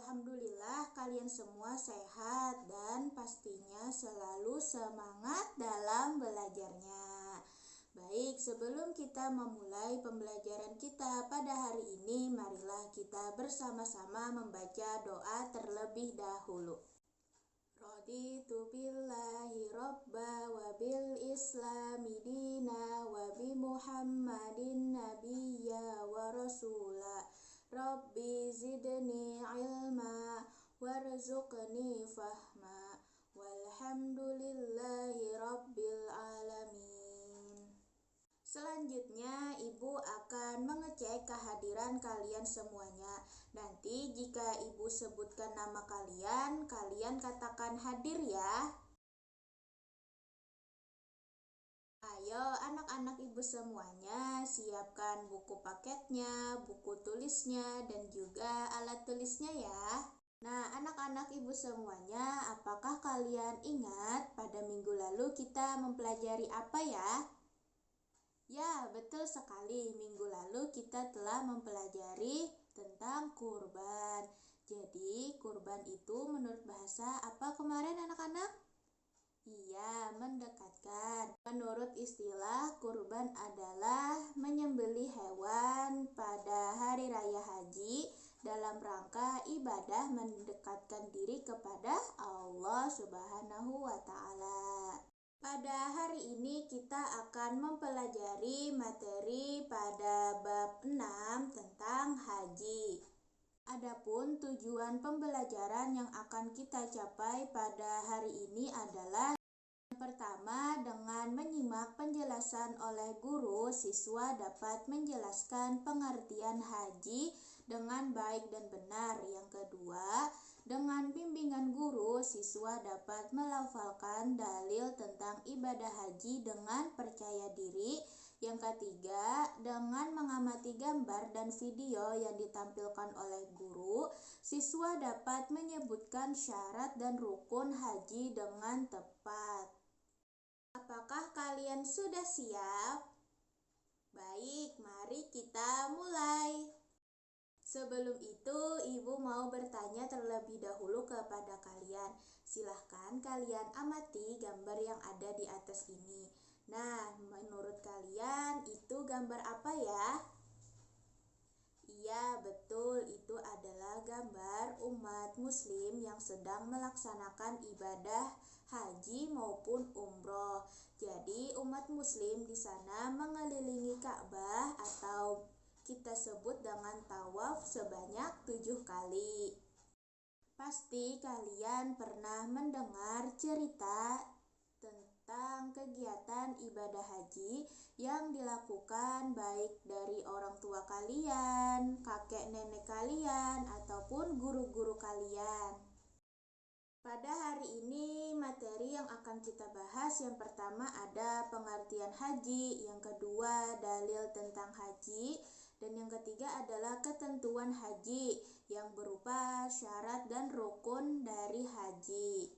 Alhamdulillah kalian semua sehat dan pastinya selalu semangat dalam belajarnya. Baik, sebelum kita memulai pembelajaran kita pada hari ini, marilah kita bersama-sama membaca doa terlebih dahulu. Raditu billahi robba wa bil islami dina wa bi muhammadin nabiyya wa rasula. Rabbi zidni ilma warzuqni fahma walhamdulillahi rabbil alamin. Selanjutnya ibu akan mengecek kehadiran kalian semuanya. Nanti jika ibu sebutkan nama kalian, kalian katakan hadir ya. Ayo anak-anak ibu semuanya, siapkan buku paketnya, buku tulisnya, dan juga alat tulisnya ya. Nah anak-anak ibu semuanya, apakah kalian ingat pada minggu lalu kita mempelajari apa ya? Ya, betul sekali. Minggu lalu kita telah mempelajari tentang kurban. Jadi kurban itu menurut bahasa apa kemarin anak-anak? Iya, mendekatkan. Menurut istilah, kurban adalah menyembelih hewan pada hari raya haji dalam rangka ibadah mendekatkan diri kepada Allah Subhanahu wa Ta'ala. Pada hari ini kita akan mempelajari materi pada bab 6 tentang haji. Adapun tujuan pembelajaran yang akan kita capai pada hari ini adalah pertama, dengan menyimak penjelasan oleh guru, siswa dapat menjelaskan pengertian haji dengan baik dan benar. Yang kedua, dengan bimbingan guru, siswa dapat melafalkan dalil tentang ibadah haji dengan percaya diri. Yang ketiga, dengan mengamati gambar dan video yang ditampilkan oleh guru, siswa dapat menyebutkan syarat dan rukun haji dengan tepat. Apakah kalian sudah siap? Baik, mari kita mulai. Sebelum itu, ibu mau bertanya terlebih dahulu kepada kalian. Silahkan kalian amati gambar yang ada di atas ini. Nah, menurut kalian itu gambar apa ya? Iya, betul, itu adalah gambar umat muslim yang sedang melaksanakan ibadah haji maupun umroh. Jadi umat muslim di sana mengelilingi Ka'bah atau kita sebut dengan tawaf sebanyak 7 kali. Pasti kalian pernah mendengar cerita tentang kegiatan ibadah haji yang dilakukan baik dari orang tua kalian, kakek nenek kalian, ataupun guru-guru kalian. Pada hari ini materi yang akan kita bahas yang pertama ada pengertian haji, yang kedua dalil tentang haji, dan yang ketiga adalah ketentuan haji yang berupa syarat dan rukun dari haji.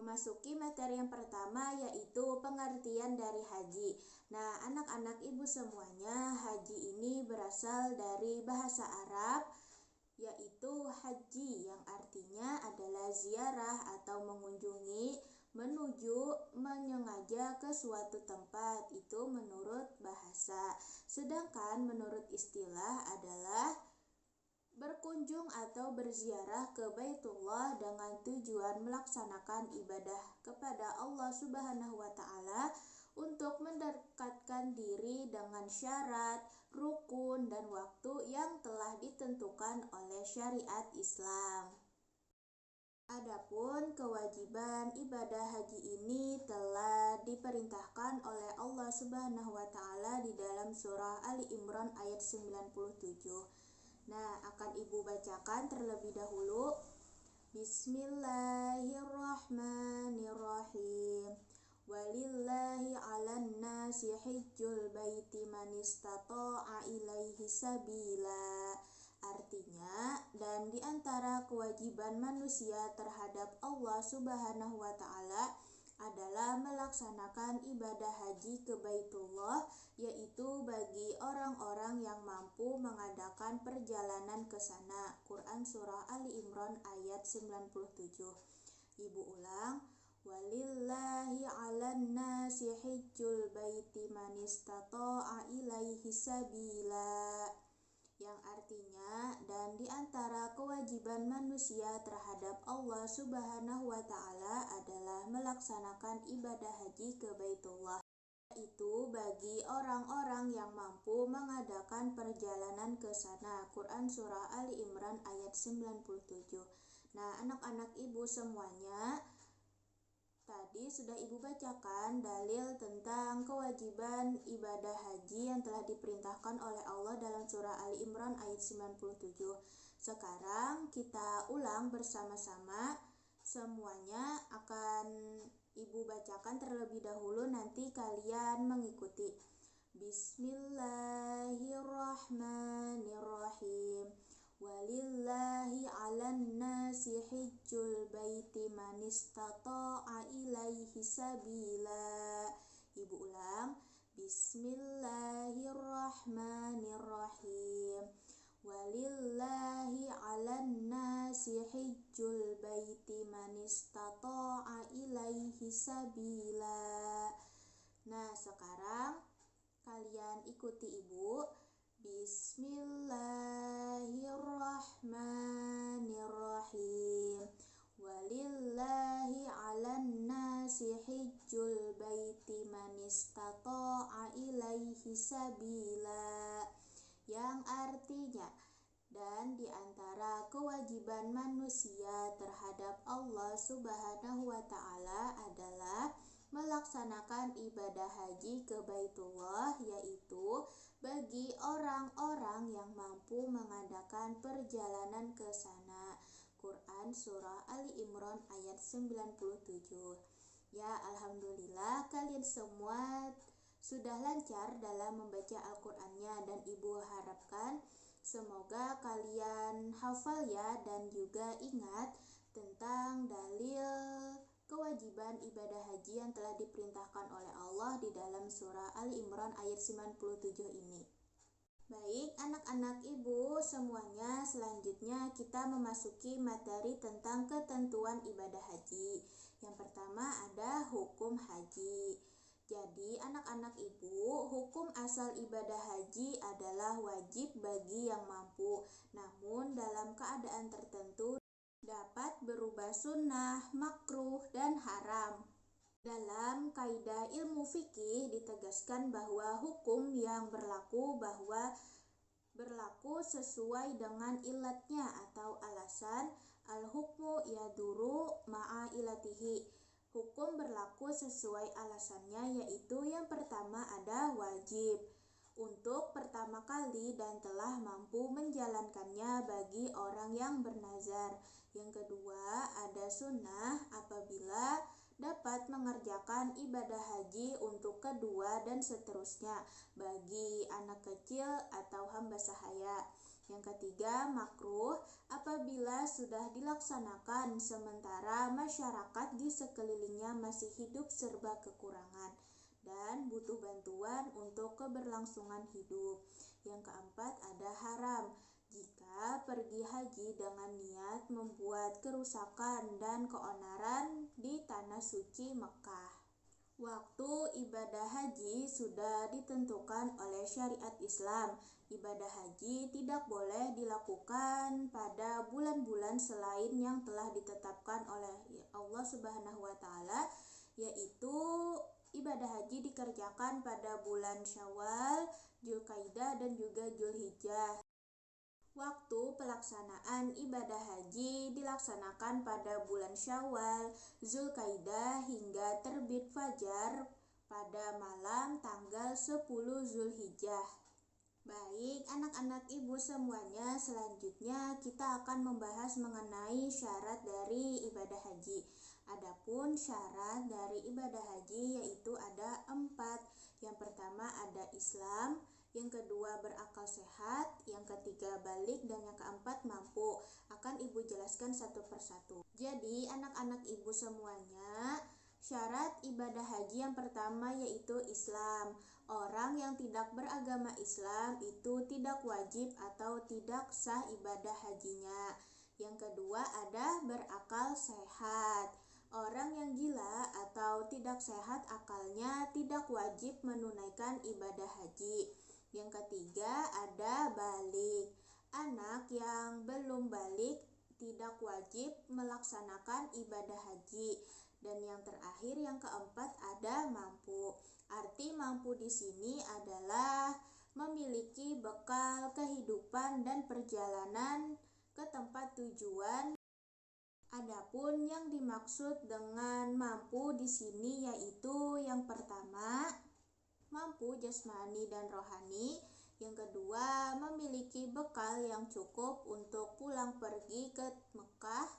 Memasuki materi yang pertama yaitu pengertian dari haji. Nah, anak-anak ibu semuanya, haji ini berasal dari bahasa Arab yaitu haji yang artinya adalah ziarah atau mengunjungi, menuju, menyengaja ke suatu tempat. Itu menurut bahasa. Sedangkan menurut istilah adalah berkunjung atau berziarah ke Baitullah dengan tujuan melaksanakan ibadah kepada Allah Subhanahu wa Ta'ala untuk mendekatkan diri dengan syarat, rukun, dan waktu yang telah ditentukan oleh syariat Islam. Adapun kewajiban ibadah haji ini telah diperintahkan oleh Allah Subhanahu wa Ta'ala di dalam surah Ali Imran ayat 97. Nah, akan ibu bacakan terlebih dahulu. Bismillahirrahmanirrahim. Walillahi 'alan nasi hijjul baiti man istata'a ilaihi sabila. Artinya, dan di antara kewajiban manusia terhadap Allah Subhanahu wa Ta'ala adalah melaksanakan ibadah haji ke Baitullah, yaitu bagi orang-orang yang mampu mengadakan perjalanan ke sana. Quran Surah Ali Imran ayat 97. Ibu ulang, walillahi 'alan nasi hijjul baiti man istata'a ilaihi sabila, yang artinya, dan di antara kewajiban manusia terhadap Allah Subhanahu wa Ta'ala adalah melaksanakan ibadah haji ke Baitullah, yaitu bagi orang-orang yang mampu mengadakan perjalanan ke sana. Quran Surah Ali Imran ayat 97. Nah, anak-anak ibu semuanya, tadi sudah ibu bacakan dalil tentang kewajiban ibadah haji yang telah diperintahkan oleh Allah dalam surah Ali Imran ayat 97. Sekarang kita ulang bersama-sama. Semuanya akan ibu bacakan terlebih dahulu, nanti kalian mengikuti. Bismillahirrahmanirrahim. Walillahi 'alan nasi hijjul baiti man istata'a ilaihi sabila. Ibu ulang. Bismillahirrahmanirrahim. Walillahi 'alan nasi hijjul baiti man istata'a ilaihi sabila. Nah, sekarang kalian ikuti ibu. Bismillahirrahmanirrahim. Walillahi 'alan nasi hijjul baiti man istata'a ilaihi sabila, yang artinya, dan di antara kewajiban manusia terhadap Allah Subhanahu wa Ta'ala adalah melaksanakan ibadah haji ke Baitullah, yaitu bagi orang-orang yang mampu mengadakan perjalanan ke sana. Quran Surah Ali Imran ayat 97. Ya, alhamdulillah kalian semua sudah lancar dalam membaca Al-Qur'annya, dan ibu harapkan semoga kalian hafal ya, dan juga ingat tentang dalil kewajiban ibadah haji yang telah diperintahkan oleh Allah di dalam surah Ali Imran ayat 97 ini. Baik, anak-anak ibu semuanya, selanjutnya kita memasuki materi tentang ketentuan ibadah haji. Yang pertama ada hukum haji. Jadi anak-anak ibu, hukum asal ibadah haji adalah wajib bagi yang mampu, namun dalam keadaan tertentu dapat berubah sunnah, makruh, dan haram. Dalam kaidah ilmu fikih ditegaskan bahwa hukum yang berlaku sesuai dengan ilatnya atau alasan. Al-hukmu yaduru ma'a ilatihi. Hukum berlaku sesuai alasannya, yaitu yang pertama ada wajib untuk pertama kali dan telah mampu menjalankannya bagi orang yang bernazar. Yang kedua ada sunnah apabila dapat mengerjakan ibadah haji untuk kedua dan seterusnya bagi anak kecil atau hamba sahaya. Yang ketiga makruh apabila sudah dilaksanakan sementara masyarakat di sekelilingnya masih hidup serba kekurangan dan butuh bantuan untuk keberlangsungan hidup. Yang keempat ada haram, jika pergi haji dengan niat membuat kerusakan dan keonaran di tanah suci Mekah. Waktu ibadah haji sudah ditentukan oleh syariat Islam. Ibadah haji tidak boleh dilakukan pada bulan-bulan selain yang telah ditetapkan oleh Allah Subhanahu wa Ta'ala, yaitu ibadah haji dikerjakan pada bulan Syawal, Dzulqa'dah, dan juga Dzulhijjah. Waktu pelaksanaan ibadah haji dilaksanakan pada bulan Syawal, Dzulqa'dah hingga terbit fajar pada malam tanggal 10 Dzulhijjah. Baik, anak-anak ibu semuanya, selanjutnya kita akan membahas mengenai syarat dari ibadah haji. Adapun syarat dari ibadah haji yaitu ada 4. Yang pertama ada Islam, yang kedua berakal sehat, yang ketiga balik, dan yang keempat mampu. Akan ibu jelaskan satu persatu. Jadi anak-anak ibu semuanya, Syarat ibadah haji yang pertama yaitu Islam. Orang yang tidak beragama Islam itu tidak wajib atau tidak sah ibadah hajinya. Yang kedua ada berakal sehat. Orang yang gila atau tidak sehat akalnya tidak wajib menunaikan ibadah haji. Yang ketiga ada balik. Anak yang belum balik tidak wajib melaksanakan ibadah haji. Dan yang terakhir yang keempat ada mampu. Arti mampu di sini adalah memiliki bekal kehidupan dan perjalanan ke tempat tujuan. Adapun yang dimaksud dengan mampu di sini yaitu yang pertama, mampu jasmani dan rohani. Yang kedua, memiliki bekal yang cukup untuk pulang pergi ke Mekah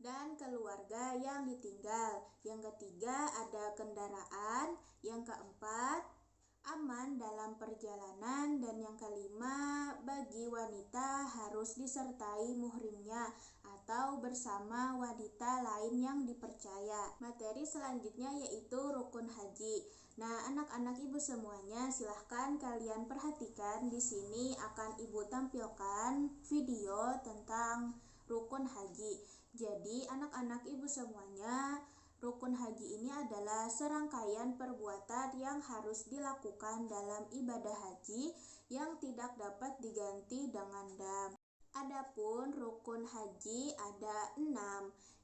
dan keluarga yang ditinggal. Yang ketiga, ada kendaraan. Yang keempat, aman dalam perjalanan. Dan yang kelima, bagi wanita harus disertai muhrimnya atau bersama wanita lain yang dipercaya. Materi selanjutnya yaitu rukun haji. Nah, anak-anak ibu semuanya, silahkan kalian perhatikan. Di sini akan ibu tampilkan video tentang rukun haji. Jadi, anak-anak ibu semuanya, rukun haji ini adalah serangkaian perbuatan yang harus dilakukan dalam ibadah haji yang tidak dapat diganti dengan dam. Adapun rukun haji ada 6.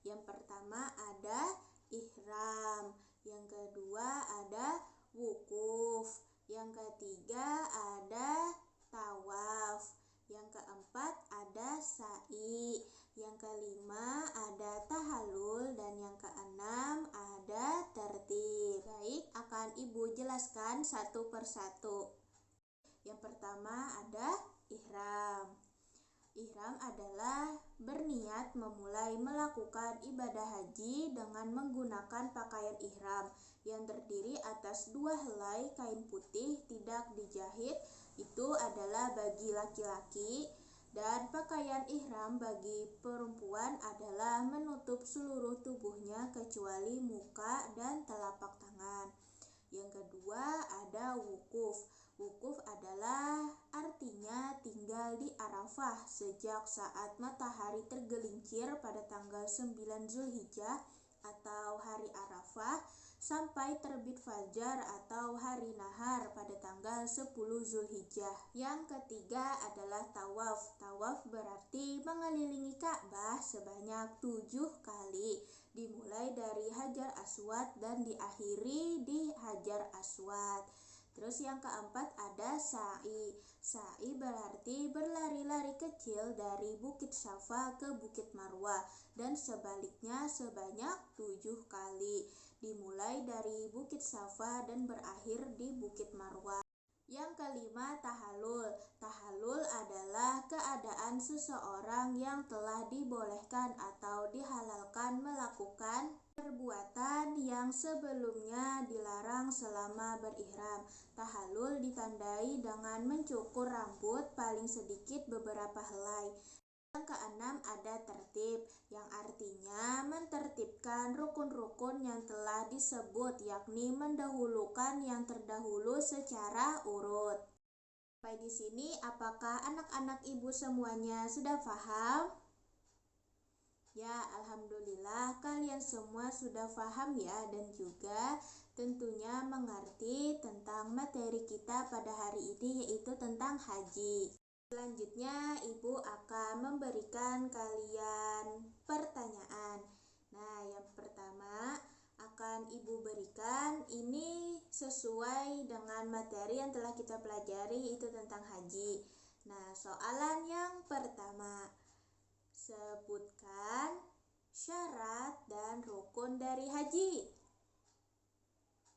Yang pertama ada ihram. Yang kedua ada wukuf. Yang ketiga ada tawaf. Yang keempat ada sa'i. Yang kelima ada tahallul. Dan yang keenam ada tertib. Baik, akan ibu jelaskan satu persatu. Yang pertama ada ihram. Ihram adalah berniat memulai melakukan ibadah haji dengan menggunakan pakaian ihram yang terdiri atas 2 helai kain putih tidak dijahit. Itu adalah bagi laki-laki, dan pakaian ihram bagi perempuan adalah menutup seluruh tubuhnya kecuali muka dan telapak tangan. Yang kedua ada wukuf. Wukuf adalah artinya tinggal di Arafah sejak saat matahari tergelincir pada tanggal 9 Zulhijjah atau hari Arafah sampai terbit fajar atau hari nahar pada tanggal 10 Zulhijjah. Yang ketiga adalah tawaf. Tawaf berarti mengelilingi Ka'bah sebanyak 7 kali, dimulai dari Hajar Aswad dan diakhiri di Hajar Aswad. Terus yang keempat ada sa'i. Sa'i berarti berlari-lari kecil dari Bukit Safa ke Bukit Marwah dan sebaliknya sebanyak 7 kali, dimulai dari Bukit Safa dan berakhir di Bukit Marwah. Yang kelima tahallul. Tahallul adalah keadaan seseorang yang telah dibolehkan atau dihalalkan melakukan perbuatan yang sebelumnya dilarang selama berihram. Tahallul ditandai dengan mencukur rambut paling sedikit beberapa helai. Yang keenam ada tertib, yang artinya mentertibkan rukun-rukun yang telah disebut, yakni mendahulukan yang terdahulu secara urut. Sampai di sini, apakah anak-anak ibu semuanya sudah paham? Ya, alhamdulillah kalian semua sudah paham ya, dan juga tentunya mengerti tentang materi kita pada hari ini yaitu tentang haji. Selanjutnya ibu akan memberikan kalian pertanyaan. Nah, yang pertama akan ibu berikan ini sesuai dengan materi yang telah kita pelajari, itu tentang haji. Nah, soalan yang pertama, sebutkan syarat dan rukun dari haji.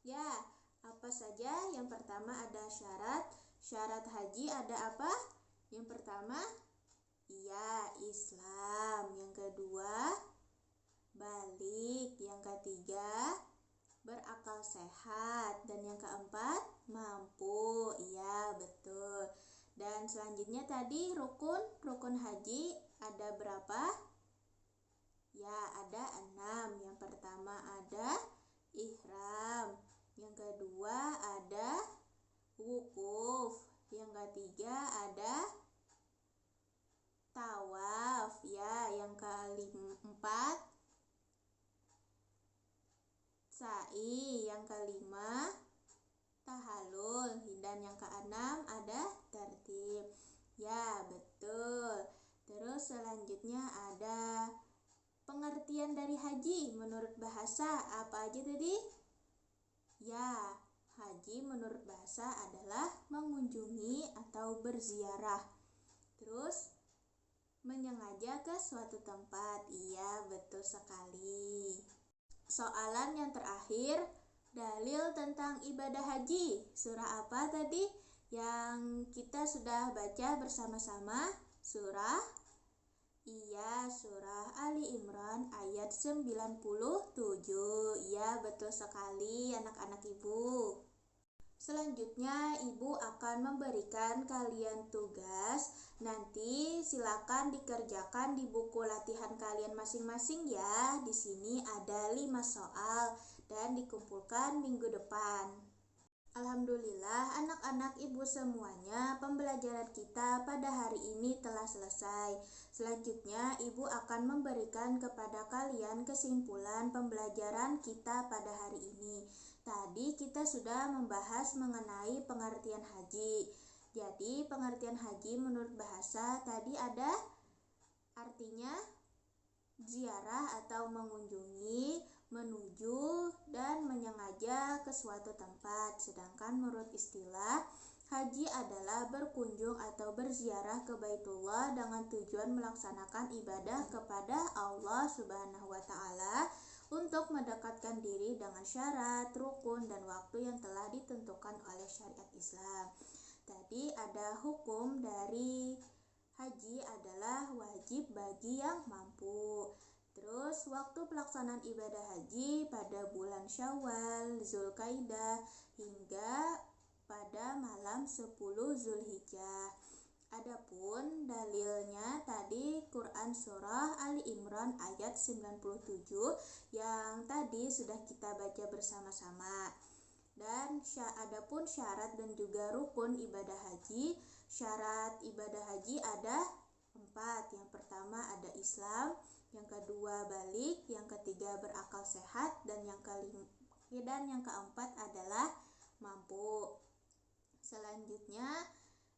Ya, apa saja? Yang pertama ada syarat. Syarat haji ada apa? Yang pertama, iya, Islam. Yang kedua, balik. Yang ketiga, berakal sehat. Dan yang keempat, mampu. Iya, betul. Dan selanjutnya tadi rukun haji ada berapa? Ya, ada 6. Yang pertama ada ketiga ada tawaf ya. Yang keempat sa'i. Yang kelima tahallul. Dan yang keenam ada tertib. Ya, betul. Terus selanjutnya ada pengertian dari haji menurut bahasa. Apa aja tadi? Ya, haji menurut bahasa adalah mengunjungi atau berziarah. Terus menyengaja ke suatu tempat. Iya, betul sekali. Soalan yang terakhir, dalil tentang ibadah haji. Surah apa tadi yang kita sudah baca bersama-sama? Surah Ali Imran ayat 97. Iya, betul sekali anak-anak ibu. Selanjutnya ibu akan memberikan kalian tugas. Nanti silakan dikerjakan di buku latihan kalian masing-masing ya. Di sini ada 5 soal dan dikumpulkan minggu depan. Alhamdulillah anak-anak ibu semuanya, pembelajaran kita pada hari ini telah selesai. Selanjutnya ibu akan memberikan kepada kalian kesimpulan pembelajaran kita pada hari ini. Tadi kita sudah membahas mengenai pengertian haji. Jadi pengertian haji menurut bahasa tadi ada artinya ziarah atau mengunjungi, menuju, dan menyengaja ke suatu tempat. Sedangkan menurut istilah, haji adalah berkunjung atau berziarah ke Baitullah dengan tujuan melaksanakan ibadah kepada Allah Subhanahu wa Ta'ala untuk mendekatkan diri dengan syarat, rukun, dan waktu yang telah ditentukan oleh syariat Islam. Tadi ada hukum dari haji adalah wajib bagi yang mampu. Terus waktu pelaksanaan ibadah haji pada bulan Syawal, Zulkaidah hingga pada malam 10 Zulhijjah. Adapun dalilnya tadi Quran surah Ali Imran ayat 97 yang tadi sudah kita baca bersama-sama. Dan adapun syarat dan juga rukun ibadah haji. Syarat ibadah haji ada 4. Yang pertama ada Islam, yang kedua balik, yang ketiga berakal sehat, dan yang keempat adalah mampu. Selanjutnya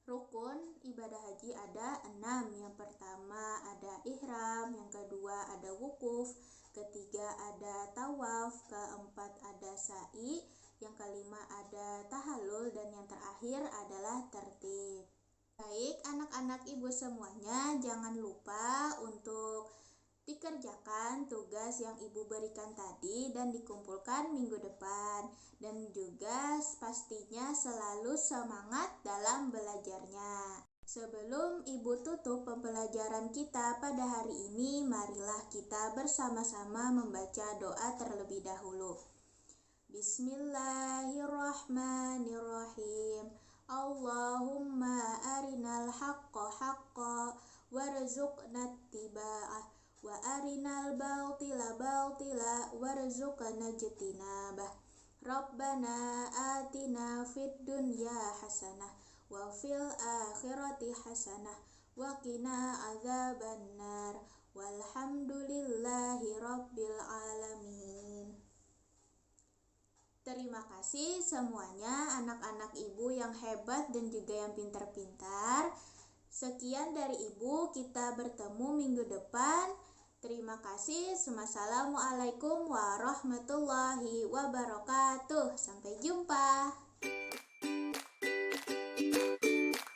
rukun ibadah haji ada 6. Yang pertama ada ihram, yang kedua ada wukuf, ketiga ada tawaf, keempat ada sa'i, yang kelima ada tahallul, dan yang terakhir adalah tertib. Baik anak-anak ibu semuanya, jangan lupa untuk dikerjakan tugas yang ibu berikan tadi dan dikumpulkan minggu depan. Dan juga pastinya selalu semangat dalam belajarnya. Sebelum ibu tutup pembelajaran kita pada hari ini, marilah kita bersama-sama membaca doa terlebih dahulu. Bismillahirrahmanirrahim. Allahumma arinal haqqa haqqa warzuqna ittiba'ah wa arinal batila batila warzuqna ijtinabah. Rabbana atina fid dunya hasanah wa fil akhirati hasanah wa qina adzabannar. Walhamdulillahi rabbil alamin. Terima kasih semuanya anak-anak ibu yang hebat dan juga yang pintar-pintar. Sekian dari ibu, kita bertemu minggu depan. Terima kasih. Wassalamualaikum warahmatullahi wabarakatuh. Sampai jumpa.